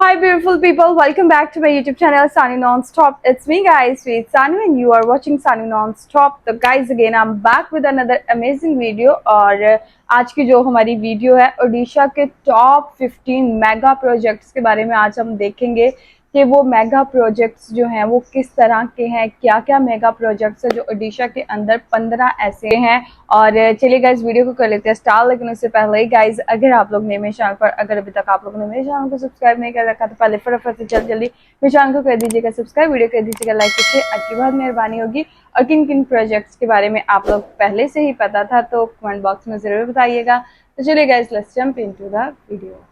Hi beautiful people, welcome back to my YouTube channel Sanu Nonstop. It's me guys, sweet Sanu and you are watching Sanu Nonstop. So guys again I'm back with another amazing video और आज की जो हमारी video है ओडिशा के top 15 mega projects के बारे में आज हम देखेंगे कि वो मेगा प्रोजेक्ट्स जो हैं वो किस तरह के हैं, क्या क्या मेगा प्रोजेक्ट्स है जो ओडिशा के अंदर 15 ऐसे हैं। और चलिए गाइज वीडियो को कर लेते हैं स्टार्ट। लेकिन उससे पहले ही गाइज अगर आप लोग ने मेरे चैनल पर अगर अभी तक आप लोगों ने मेरे चैनल को सब्सक्राइब नहीं कर रखा तो पहले फटाफट से जल्दी मेरे चैनल को कर दीजिएगा सब्सक्राइब, वीडियो कर दीजिएगा लाइक करके, आपकी बहुत मेहरबानी होगी। और किन किन प्रोजेक्ट्स के बारे में आप लोग पहले से ही पता था तो कमेंट बॉक्स में जरूर बताइएगा। तो चलिए guys let's jump into the video.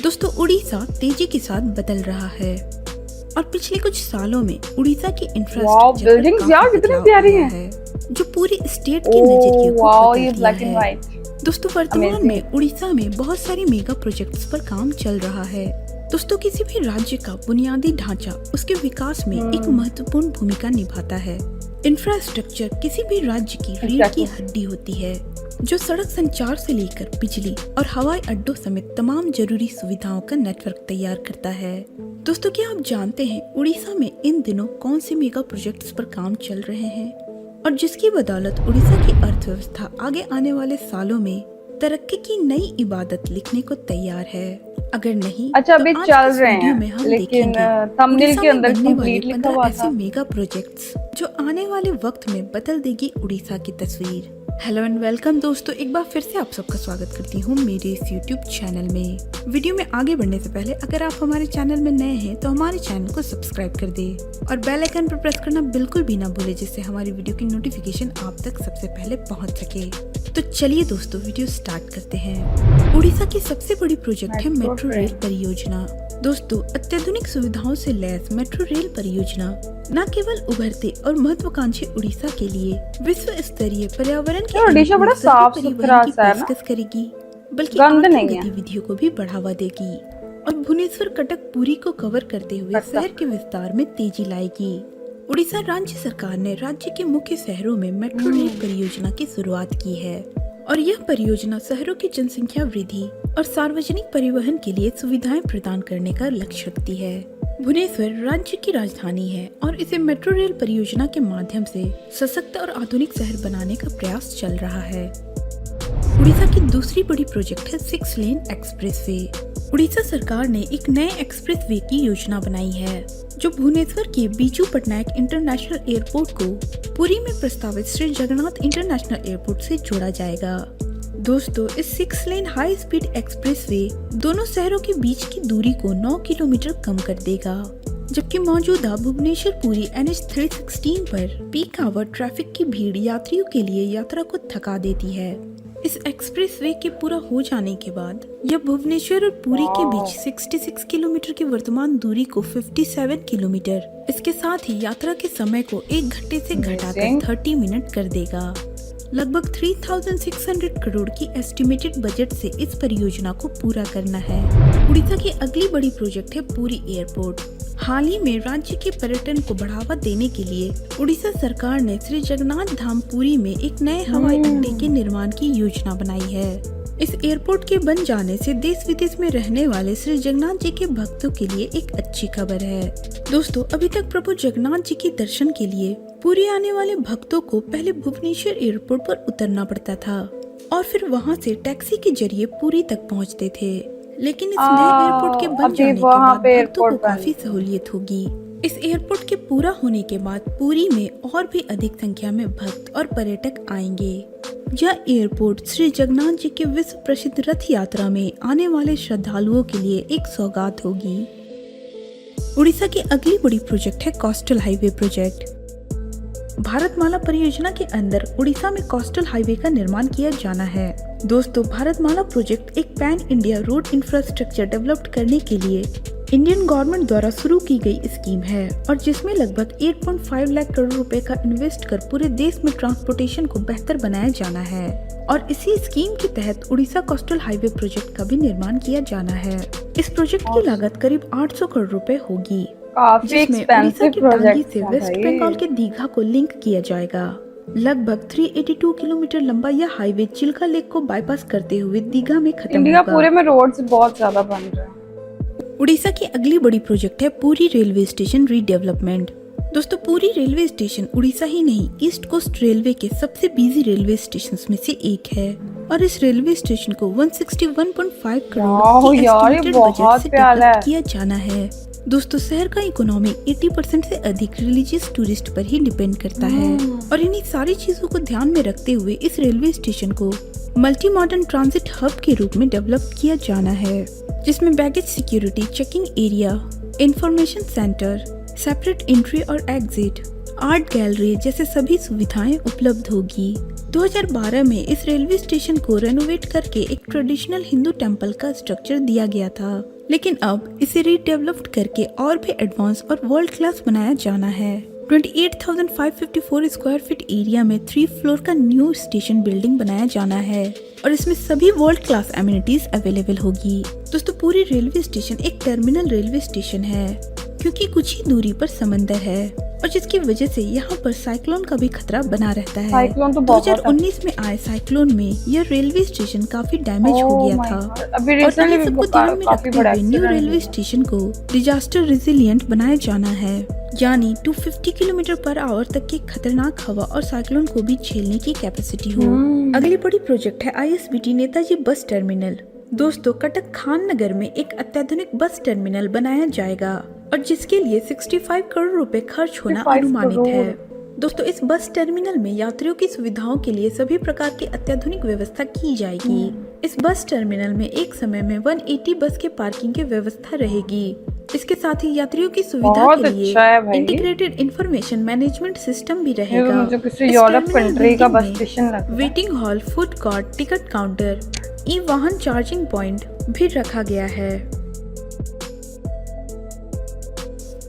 दोस्तों उड़ीसा तेजी के साथ बदल रहा है और पिछले कुछ सालों में उड़ीसा की इंफ्रास्ट्रक्चर बिल्डिंग्स यार कितनी प्यारी हैं जो पूरी स्टेट के नजरिए को बदल ये दिया ब्लैक एंड है। व्हाइट। दोस्तों वर्तमान में उड़ीसा में बहुत सारी मेगा प्रोजेक्ट्स पर काम चल रहा है। दोस्तों किसी भी राज्य का बुनियादी ढांचा उसके विकास में एक महत्वपूर्ण भूमिका निभाता है। इंफ्रास्ट्रक्चर किसी भी राज्य की रीढ़ की हड्डी होती है जो सड़क संचार से लेकर बिजली और हवाई अड्डों समेत तमाम जरूरी सुविधाओं का नेटवर्क तैयार करता है। दोस्तों क्या आप जानते हैं उड़ीसा में इन दिनों कौन से मेगा प्रोजेक्ट्स पर काम चल रहे हैं और जिसकी बदौलत उड़ीसा की अर्थव्यवस्था आगे आने वाले सालों में तरक्की की नई इबादत लिखने को तैयार है। अगर नहीं अच्छा अभी तो चल रहे वीडियो हैं में हम लेकिन देखेंगे थंबनेल के अंदर बनने वाले कंप्लीट लिखा 15 हुआ ऐसे था। मेगा प्रोजेक्ट्स जो आने वाले वक्त में बदल देगी उड़ीसा की तस्वीर। हेलो एंड वेलकम दोस्तों, एक बार फिर से आप सबका स्वागत करती हूँ मेरे इस YouTube चैनल में। वीडियो में आगे बढ़ने से पहले अगर आप हमारे चैनल में नए हैं तो हमारे चैनल को सब्सक्राइब कर दे और बेल आइकन पर प्रेस करना बिल्कुल भी ना भूले जिससे हमारी वीडियो की नोटिफिकेशन आप तक सबसे पहले पहुँच सके। तो चलिए दोस्तों वीडियो स्टार्ट करते हैं। उड़ीसा की सबसे बड़ी प्रोजेक्ट है मेट्रो रेल परियोजना। दोस्तों अत्याधुनिक सुविधाओं से लैस मेट्रो रेल परियोजना न केवल उभरते और महत्वाकांक्षी उड़ीसा के लिए विश्व स्तरीय पर्यावरण के उड़ीसा बड़ा साफ सुथरा सा है ना, पेशकश करेगी बल्कि गंद आर्थिक नहीं है। गतिविधियों को भी बढ़ावा देगी और भुवनेश्वर कटक पुरी को कवर करते हुए शहर के विस्तार में तेजी लाएगी। उड़ीसा राज्य सरकार ने राज्य के मुख्य शहरों में मेट्रो रेल परियोजना की शुरुआत की है और यह परियोजना शहरों की जनसंख्या वृद्धि और सार्वजनिक परिवहन के लिए सुविधाएं प्रदान करने का लक्ष्य रखती है। भुवनेश्वर राज्य की राजधानी है और इसे मेट्रो रेल परियोजना के माध्यम से सशक्त और आधुनिक शहर बनाने का प्रयास चल रहा है। उड़ीसा की दूसरी बड़ी प्रोजेक्ट है 6 लेन एक्सप्रेसवे। उड़ीसा सरकार ने एक नए एक्सप्रेसवे की योजना बनाई है जो भुवनेश्वर के बीजू पटनायक इंटरनेशनल एयरपोर्ट को पुरी में प्रस्तावित श्री जगन्नाथ इंटरनेशनल एयरपोर्ट से जोड़ा जाएगा। दोस्तों इस 6 लेन हाई स्पीड एक्सप्रेसवे दोनों शहरों के बीच की दूरी को 9 किलोमीटर कम कर देगा, जबकि मौजूदा भुवनेश्वर पुरी NH 316 पर पीक आवर ट्रैफिक की भीड़ यात्रियों के लिए यात्रा को थका देती है। इस एक्सप्रेसवे के पूरा हो जाने के बाद यह भुवनेश्वर और पुरी के बीच 66 किलोमीटर की वर्तमान दूरी को 57 किलोमीटर, इसके साथ ही यात्रा के समय को 1 घंटे से घटाकर 30 मिनट कर देगा। लगभग 3600 करोड़ की एस्टिमेटेड बजट से इस परियोजना को पूरा करना है। उड़ीसा की अगली बड़ी प्रोजेक्ट है पुरी एयरपोर्ट। हाल ही में राज्य के पर्यटन को बढ़ावा देने के लिए उड़ीसा सरकार ने श्री जगन्नाथ धाम पुरी में एक नए हवाई अड्डे के निर्माण की योजना बनाई है। इस एयरपोर्ट के बन जाने से देश विदेश में रहने वाले श्री जगन्नाथ जी के भक्तों के लिए एक अच्छी खबर है। दोस्तों अभी तक प्रभु जगन्नाथ जी के दर्शन के लिए पुरी आने वाले भक्तों को पहले भुवनेश्वर एयरपोर्ट पर उतरना पड़ता था और फिर वहां से टैक्सी के जरिए पुरी तक पहुंचते थे, लेकिन इस नए एयरपोर्ट के बन जाने के बाद भक्तों को काफी सहूलियत होगी। इस एयरपोर्ट के पूरा होने के बाद पुरी में और भी अधिक संख्या में भक्त और पर्यटक आएंगे। यह एयरपोर्ट श्री जगन्नाथ जी के विश्व प्रसिद्ध रथ यात्रा में आने वाले श्रद्धालुओं के लिए एक सौगात होगी। उड़ीसा की अगली बड़ी प्रोजेक्ट है कोस्टल हाईवे प्रोजेक्ट। भारतमाला परियोजना के अंदर उड़ीसा में कोस्टल हाईवे का निर्माण किया जाना है। दोस्तों भारतमाला प्रोजेक्ट एक pan India road infrastructure develop करने के लिए इंडियन गवर्नमेंट द्वारा शुरू की गई स्कीम है और जिसमें लगभग 8.5 लाख करोड़ रुपए का इन्वेस्ट कर पूरे देश में ट्रांसपोर्टेशन को बेहतर बनाया जाना है और इसी स्कीम के तहत उड़ीसा कोस्टल हाईवे प्रोजेक्ट का भी निर्माण किया जाना है। इस प्रोजेक्ट की लागत करीब 800 करोड़ रुपए होगी, काफी जिसमें उड़ीसा एक्सपेंसिव की टांगी प्रोजेक्ट से वेस्ट बंगाल के दीघा को लिंक किया जाएगा। लगभग 382 किलोमीटर लंबा यह हाईवे चिल्का लेक को बाईपास करते हुए दीघा में खत्म इंडिया होगा। पूरे में रोड्स बहुत ज्यादा बन रहे हैं। उड़ीसा की अगली बड़ी प्रोजेक्ट है पुरी रेलवे स्टेशन रीडेवलपमेंट। दोस्तों, पुरी रेलवे स्टेशन उड़ीसा ही नहीं ईस्ट कोस्ट रेलवे के सबसे बिजी रेलवे स्टेशन में से एक है और इस रेलवे स्टेशन को 161.5 करोड़ की यार, ये एस्टिमेटेड बहुत बजट से प्यारा डेवलप है। किया जाना है। दोस्तों, शहर का इकोनॉमी 80% से अधिक रिलीजियस टूरिस्ट पर ही डिपेंड करता है और इन्हीं सारी चीजों को ध्यान में रखते हुए इस रेलवे स्टेशन को मल्टी मॉडर्न ट्रांजिट हब के रूप में डेवलप किया जाना है, जिसमें baggage security, checking area, information centre, separate entry और एग्जिट, आर्ट गैलरी जैसे सभी सुविधाएं उपलब्ध होगी। 2012 में इस रेलवे स्टेशन को रेनोवेट करके एक ट्रेडिशनल हिंदू टेम्पल का स्ट्रक्चर दिया गया था, लेकिन अब इसे रीडेवलप्ड करके और भी एडवांस और वर्ल्ड क्लास बनाया जाना है। 28,554 स्क्वायर फीट एरिया में 3 फ्लोर का न्यू स्टेशन बिल्डिंग बनाया जाना है और इसमें सभी वर्ल्ड क्लास एमिनिटीज अवेलेबल होगी। दोस्तों, पुरी रेलवे स्टेशन एक टर्मिनल रेलवे स्टेशन है क्योंकि कुछ ही दूरी पर समंदर है और जिसकी वजह से यहाँ पर साइक्लोन का भी खतरा बना रहता है। साइक्लोन तो बहुत 2019 में आए साइक्लोन में यह रेलवे स्टेशन काफी डैमेज हो गया था अभी और रिसेंटली इन्हीं सबको ध्यान में काफी रखते बड़ा हुए न्यू एक्सीडेंट रेलवे स्टेशन को डिजास्टर रेजिलिएंट बनाया जाना है, यानी 250 किलोमीटर पर आवर तक की खतरनाक हवा और साइक्लोन को भी झेलने की कैपेसिटी हो। अगली बड़ी प्रोजेक्ट है ISBT नेताजी बस टर्मिनल। दोस्तों, कटक खान नगर में एक अत्याधुनिक बस टर्मिनल बनाया जाएगा और जिसके लिए 65 करोड़ रुपए खर्च होना 65 अनुमानित है। दोस्तों, इस बस टर्मिनल में यात्रियों की सुविधाओं के लिए सभी प्रकार की अत्याधुनिक व्यवस्था की जाएगी। इस बस टर्मिनल में एक समय में 180 बस के पार्किंग की व्यवस्था रहेगी। इसके साथ ही यात्रियों की सुविधा बहुत के लिए अच्छा है भाई। इंटीग्रेटेड इंफॉर्मेशन मैनेजमेंट सिस्टम भी ये रहेगा। मुझे किसी इस यूरोप टर्मिनल कंट्री का बिल्डिंग बस में स्टेशन लग रहा है। Waiting hall, food court, ticket counter, e वाहन चार्जिंग पॉइंट भी रखा गया है।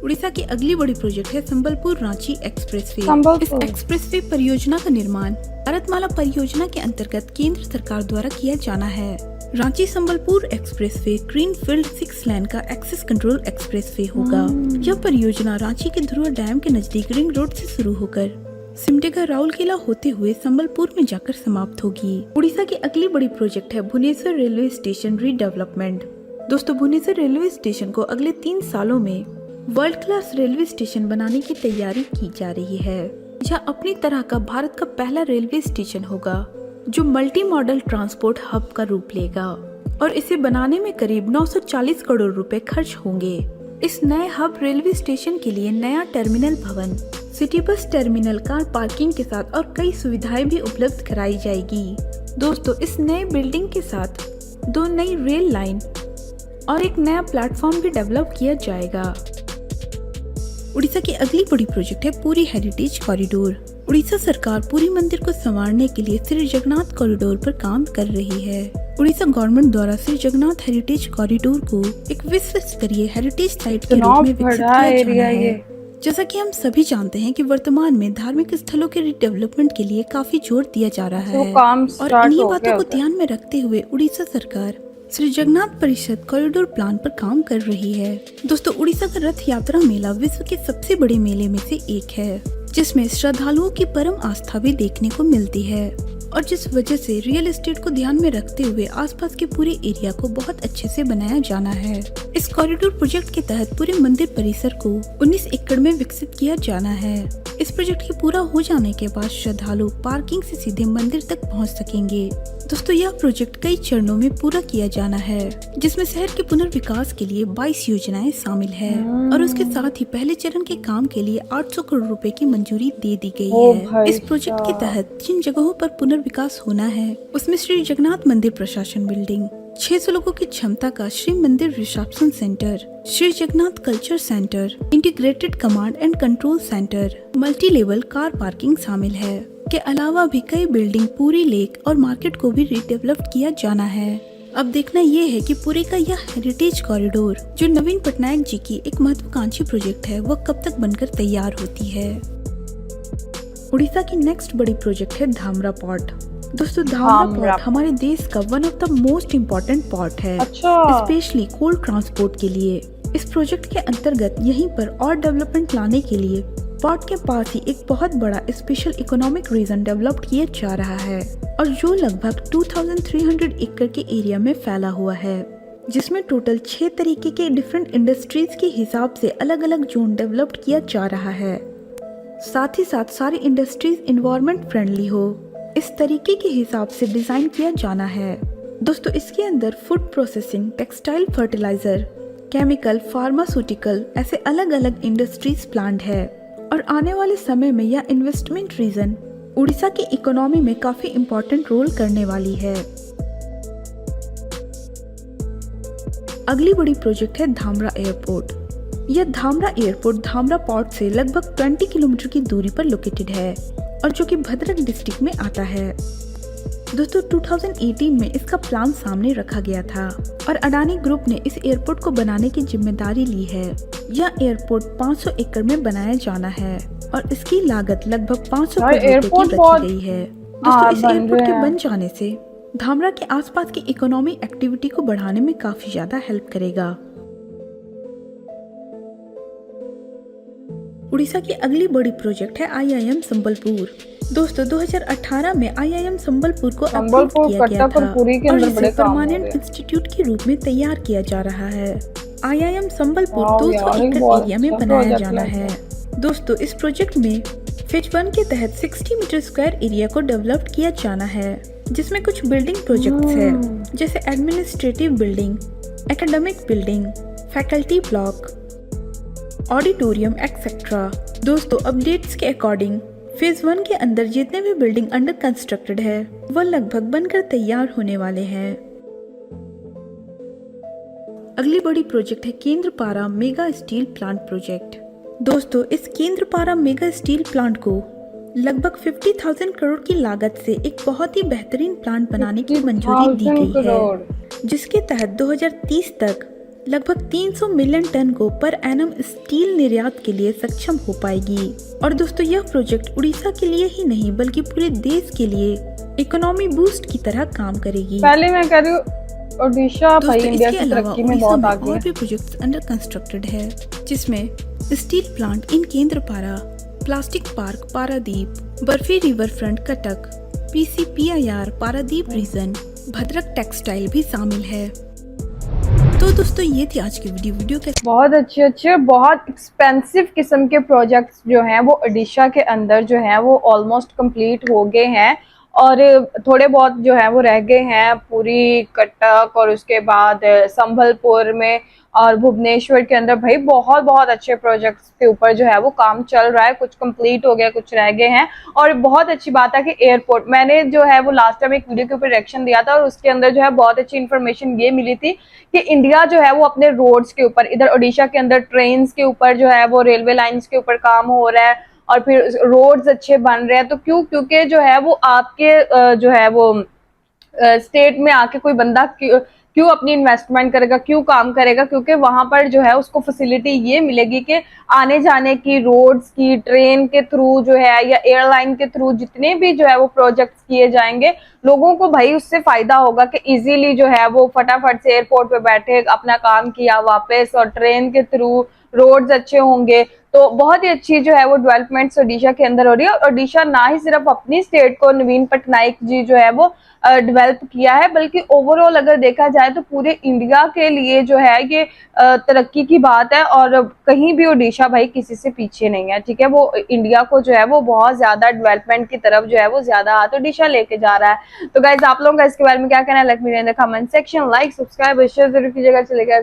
उड़ीसा की अगली बड़ी प्रोजेक्ट है संबलपुर रांची एक्सप्रेसवे। इस एक्सप्रेसवे परियोजना का निर्माण भारतमाला परियोजना के अंतर्गत केंद्र सरकार द्वारा किया जाना है। रांची संबलपुर एक्सप्रेसवे ग्रीनफील्ड 6 लेन का एक्सेस कंट्रोल एक्सप्रेसवे होगा। यह परियोजना रांची के ध्रुव डैम के नजदीक रिंग रोड से शुरू होकर सिमडेगा राउरकेला होते हुए संबलपुर में जाकर समाप्त होगी। उड़ीसा की अगली बड़ी प्रोजेक्ट है भुवनेश्वर रेलवे स्टेशन रीडेवलपमेंट। दोस्तों, भुवनेश्वर रेलवे स्टेशन को अगले 3 सालों में वर्ल्ड क्लास रेलवे स्टेशन बनाने की तैयारी की जा रही है। यह अपनी तरह का भारत का पहला रेलवे स्टेशन होगा जो मल्टी मॉडल ट्रांसपोर्ट हब का रूप लेगा और इसे बनाने में करीब 940 करोड़ रुपए खर्च होंगे। इस नए हब रेलवे स्टेशन के लिए नया टर्मिनल भवन, city bus terminal, car parking के साथ और कई सुविधाएं भी उपलब्ध कराई जाएगी। दोस्तों, इस नए बिल्डिंग के साथ 2 नई रेल लाइन और एक नया प्लेटफॉर्म भी डेवलप किया जाएगा। उड़ीसा की अगली बड़ी प्रोजेक्ट है पुरी हेरिटेज कॉरिडोर। उड़ीसा सरकार पुरी मंदिर को संवारने के लिए श्री जगन्नाथ कॉरिडोर पर काम कर रही है। उड़ीसा गवर्नमेंट द्वारा श्री जगन्नाथ हेरिटेज कॉरिडोर को एक विश्व स्तरीय हेरिटेज साइट के रूप में विकसित किया जाना है। जैसा कि हम सभी जानते हैं कि वर्तमान में धार्मिक स्थलों के रिडेवलपमेंट के लिए काफी जोर दिया जा रहा है और इन्हीं बातों को ध्यान में रखते हुए उड़ीसा सरकार श्री जगन्नाथ परिषद कॉरिडोर प्लान पर काम कर रही है। दोस्तों, उड़ीसा का रथ यात्रा मेला विश्व के सबसे बड़े मेले में से एक है जिसमें श्रद्धालुओं की परम आस्था भी देखने को मिलती है और जिस वजह से रियल एस्टेट को ध्यान में रखते हुए आसपास के पूरे एरिया को बहुत अच्छे से बनाया जाना है। इस कॉरिडोर प्रोजेक्ट के तहत पूरे मंदिर परिसर को 19 एकड़ में विकसित किया जाना है। इस प्रोजेक्ट के पूरा हो जाने के बाद श्रद्धालु पार्किंग से सीधे मंदिर तक पहुंच सकेंगे। दोस्तों, यह प्रोजेक्ट कई चरणों में पूरा किया जाना है जिसमें शहर के पुनर्विकास के लिए 22 योजनाएं शामिल है और उसके साथ ही पहले चरण के काम के लिए 800 करोड़ रुपए की मंजूरी दे दी गई है। इस प्रोजेक्ट के तहत जिन जगहों पर पुनर्विकास होना है उसमें श्री जगन्नाथ मंदिर प्रशासन बिल्डिंग, 600 लोगों की क्षमता का श्री मंदिर reception centre, Shri Jagannath culture centre, integrated command and control centre, multi level car parking शामिल है। के अलावा भी कई बिल्डिंग, पूरी लेक और मार्केट को भी रिडेवलप किया जाना है। अब देखना ये है कि पुरी का यह हेरिटेज कॉरिडोर जो नवीन पटनायक जी की एक महत्वाकांक्षी प्रोजेक्ट है वह कब तक बनकर तैयार होती है। उड़ीसा की नेक्स्ट बड़ी प्रोजेक्ट है धामरा पोर्ट। दोस्तों, धामरा पोर्ट हमारे देश का one of the most important port है, स्पेशली कोल्ड ट्रांसपोर्ट के लिए। इस प्रोजेक्ट के अंतर्गत यहीं पर और डेवलपमेंट लाने के लिए पोर्ट के पास ही एक बहुत बड़ा स्पेशल इकोनॉमिक रीजन डेवलप किया जा रहा है और जो लगभग 2300 एकड़ के एरिया में फैला हुआ है, जिसमें टोटल 6 तरीके के डिफरेंट इंडस्ट्रीज के हिसाब से अलग अलग जोन डेवलप किया जा रहा है। साथ ही साथ सारी इंडस्ट्रीज इन्वायरमेंट फ्रेंडली हो, इस तरीके के हिसाब से डिजाइन किया जाना है। दोस्तों, इसके अंदर food processing, textile, fertilizer, chemical, pharmaceutical ऐसे अलग अलग इंडस्ट्रीज प्लांट है और आने वाले समय में यह इन्वेस्टमेंट रीजन उड़ीसा की इकोनॉमी में काफी इम्पोर्टेंट रोल करने वाली है। अगली बड़ी प्रोजेक्ट है धामरा एयरपोर्ट। यह धामरा एयरपोर्ट धामरा पोर्ट से लगभग 20 किलोमीटर की दूरी पर लोकेटेड है और जो कि भद्रक डिस्ट्रिक्ट में आता है। दोस्तों, 2018 में इसका प्लान सामने रखा गया था और अडानी ग्रुप ने इस एयरपोर्ट को बनाने की जिम्मेदारी ली है। यह एयरपोर्ट 500 एकड़ में बनाया जाना है और इसकी लागत लगभग 500 करोड़ रुपए की रखी गई है। दोस्तों, इस एयरपोर्ट के बन जाने से धामरा के आसपास की इकोनॉमी एक्टिविटी को बढ़ाने में काफी ज्यादा हेल्प करेगा। उड़ीसा की अगली बड़ी प्रोजेक्ट है IIM संबलपुर। दोस्तों, 2018 में IIM संबलपुर को अप्रूव किया गया था और इसे परमानेंट इंस्टीट्यूट के रूप में तैयार किया जा रहा है। IIM संबलपुर 200 एकड़ एरिया में बनाया जाना है। दोस्तों, इस प्रोजेक्ट में फेज 1 के तहत 60 मीटर स्क्वायर एरिया को डेवलप किया जाना है, जिसमें कुछ बिल्डिंग प्रोजेक्ट्स है जैसे administrative building, academic building, faculty block, auditorium etcetera. दोस्तों, अपडेट्स के अकॉर्डिंग फेज 1 के अंदर जितने भी बिल्डिंग अंडर कंस्ट्रक्टेड है वह लगभग बनकर तैयार होने वाले हैं। अगली बड़ी प्रोजेक्ट है Kendrapara mega steel plant project. दोस्तों, इस केंद्रपारा मेगा स्टील प्लांट को लगभग 50,000 करोड़ की लागत से एक बहुत ही बेहतरीन प्लांट बनाने की मंजूरी दी गई है, जिसके तहत 2030 तक लगभग 300 मिलियन टन को पर एनम स्टील निर्यात के लिए सक्षम हो पाएगी। और दोस्तों, यह प्रोजेक्ट उड़ीसा के लिए ही नहीं बल्कि पूरे देश के लिए इकोनॉमी बूस्ट की तरह काम करेगी। पहले मैं कह रही हूँ उड़ीसा भाई इंडिया की तरक्की में बहुत आगे है। और भी प्रोजेक्ट्स अंडर कंस्ट्रक्टेड है, जिसमें steel plant in Kendrapara, plastic park Paradip, बर्फी river front Cuttack, PCPIR Paradip region, Bhadrak textile भी शामिल है। तो दोस्तों, ये थी आज की वीडियो के बहुत अच्छे बहुत एक्सपेंसिव किस्म के प्रोजेक्ट्स जो हैं वो ओडिशा के अंदर जो हैं वो ऑलमोस्ट कंप्लीट हो गए हैं और थोड़े बहुत जो है वो रह गए हैं, पूरी कटक और उसके बाद संबलपुर में और भुवनेश्वर के अंदर। भाई बहुत अच्छे प्रोजेक्ट्स के ऊपर जो है वो काम चल रहा है, कुछ कंप्लीट हो गया, कुछ रह गए हैं। और बहुत अच्छी बात है कि एयरपोर्ट, मैंने जो है वो लास्ट टाइम एक वीडियो के ऊपर रिएक्शन दिया था और उसके अंदर जो है बहुत अच्छी इन्फॉर्मेशन ये मिली थी कि इंडिया जो है वो अपने रोड्स के ऊपर, इधर ओडिशा के अंदर ट्रेन के ऊपर जो है वो रेलवे लाइन्स के ऊपर काम हो रहा है और फिर रोड्स अच्छे बन रहे हैं। तो क्योंकि जो है वो आपके जो है वो स्टेट में आके कोई बंदा क्यों अपनी इन्वेस्टमेंट करेगा, क्यों काम करेगा, क्योंकि वहां पर जो है उसको फैसिलिटी ये मिलेगी कि आने जाने की, रोड्स की, ट्रेन के थ्रू जो है या एयरलाइन के थ्रू जितने भी जो है वो प्रोजेक्ट्स किए जाएंगे, लोगों को भाई उससे फायदा होगा कि इजीली जो है वो फटाफट से एयरपोर्ट पे बैठे अपना काम किया वापस, और ट्रेन के थ्रू रोड्स अच्छे होंगे। तो बहुत ही अच्छी जो है वो डेवलपमेंट्स ओडिशा के अंदर हो रही है। और ओडिशा ना ही सिर्फ अपनी स्टेट को नवीन पटनायक जी जो है वो डेवलप किया है, बल्कि ओवरऑल अगर देखा जाए तो पूरे इंडिया के लिए जो है ये तरक्की की बात है। और कहीं भी ओडिशा भाई किसी से पीछे नहीं है, ठीक है। वो इंडिया को जो है वो बहुत ज्यादा डेवलपमेंट की तरफ जो है वो ज्यादा हाथ ओडिशा लेके जा रहा है। तो गाइस, आप लोगों का इसके बारे में क्या कहना है, let me know in the comment section. Like, subscribe, share जरूर कीजिएगा। चलेगा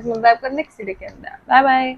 नेक्स्ट वीडियो के अंदर। Bye bye.